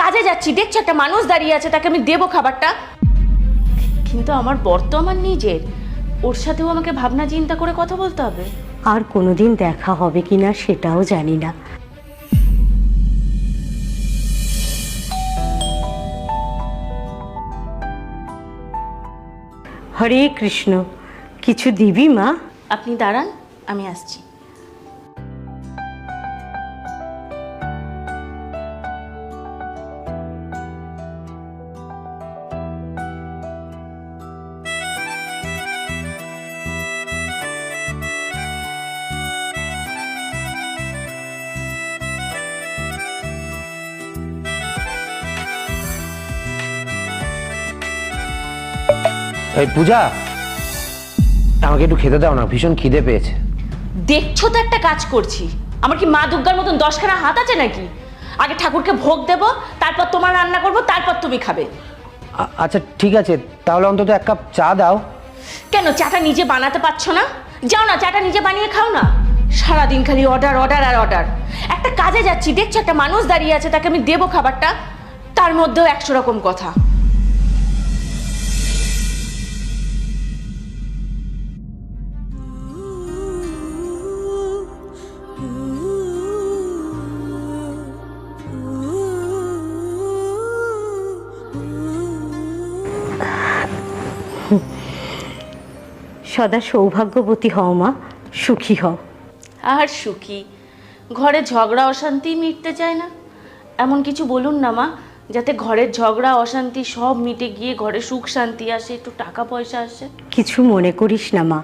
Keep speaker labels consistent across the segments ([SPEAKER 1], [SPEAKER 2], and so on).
[SPEAKER 1] কাজে যাচ্ছি, দেখছি একটা মানুষ দাঁড়িয়ে আছে, তাকে আমি দেবো খাবারটা, কিন্তু আমার বর তো আমার নিজের, ওর সাথেও আমাকে ভাবনা চিন্তা করে কথা বলতে হবে।
[SPEAKER 2] আর কোনোদিন দেখা হবে কিনা সেটাও জানি না। হরে কৃষ্ণ। কিছু দিবি মা?
[SPEAKER 1] আপনি দাঁড়ান, আমি আসছি।
[SPEAKER 3] এই পূজা, আমাকে একটু খেতে দাও না, ভীষণ খিদে পেয়েছে।
[SPEAKER 1] দেখছো তো একটা কাজ করছি, আমার কি মা দুর্গার মতন 10খানা হাত আছে নাকি? আগে ঠাকুরকে ভোগ দেবো, তারপর তোমার রান্না করবো, তারপর তুমি খাবে।
[SPEAKER 3] আচ্ছা ঠিক আছে, তাহলে অন্তত এক কাপ চা দাও।
[SPEAKER 1] কেন চাটা নিজে বানাতে পারছো না? যাও না, চাটা নিজে বানিয়ে খাও না। সারাদিন খালি অর্ডার অর্ডার আর অর্ডার। একটা কাজে যাচ্ছি, দেখছো একটা মানুষ দাঁড়িয়ে আছে, তাকে আমি দেবো খাবারটা, তার মধ্যেও 100 রকম কথা।
[SPEAKER 2] সদা সৌভাগ্যবতী হও মা, সুখী হও।
[SPEAKER 1] আর সুখী, ঘরে ঝগড়া অশান্তি মিটতে চায় না। এমন কিছু বলুন না মা, যাতে ঘরের ঝগড়া অশান্তি সব মিটে গিয়ে ঘরে সুখ শান্তি আসে, একটু টাকা পয়সা আসে।
[SPEAKER 2] কিছু মনে করিস না মা,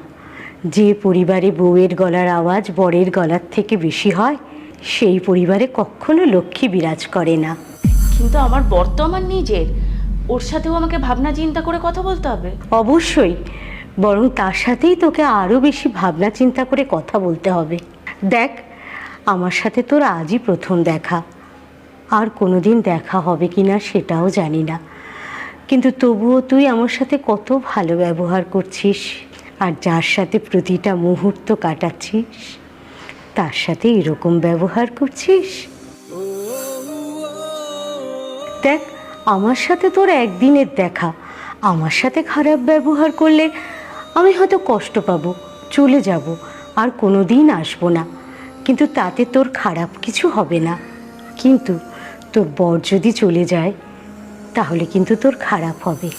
[SPEAKER 2] যে পরিবারে বউয়ের গলার আওয়াজ বরের গলার থেকে বেশি হয়, সেই পরিবারে কখনো লক্ষ্মী বিরাজ করে না।
[SPEAKER 1] কিন্তু আমার বর তো আমার নিজের, ওর সাথেও আমাকে ভাবনা চিন্তা করে কথা বলতে হবে।
[SPEAKER 2] অবশ্যই, বরং তার সাথেই তোকে আরও বেশি ভাবনা চিন্তা করে কথা বলতে হবে। দেখ, আমার সাথে তোর আজই প্রথম দেখা, আর কোনোদিন দেখা হবে কি না সেটাও জানি না, কিন্তু তবুও তুই আমার সাথে কত ভালো ব্যবহার করছিস, আর যার সাথে প্রতিটা মুহূর্ত কাটাচ্ছিস তার সাথে এরকম ব্যবহার করছিস। দেখ, আমার সাথে তোর একদিনের দেখা, আমার সাথে খারাপ ব্যবহার করলে আমি হয়তো কষ্ট পাবো, চলে যাব, আর কোনো দিন আসবো না, কিন্তু তাতে তোর খারাপ কিছু হবে না। কিন্তু তোর বর যদি চলে যায় তাহলে কিন্তু তোর খারাপ হবে।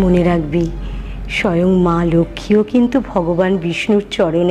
[SPEAKER 2] মনে রাখবি, স্বয়ং মা লক্ষ্মীও কিন্তু ভগবান বিষ্ণুর চরণে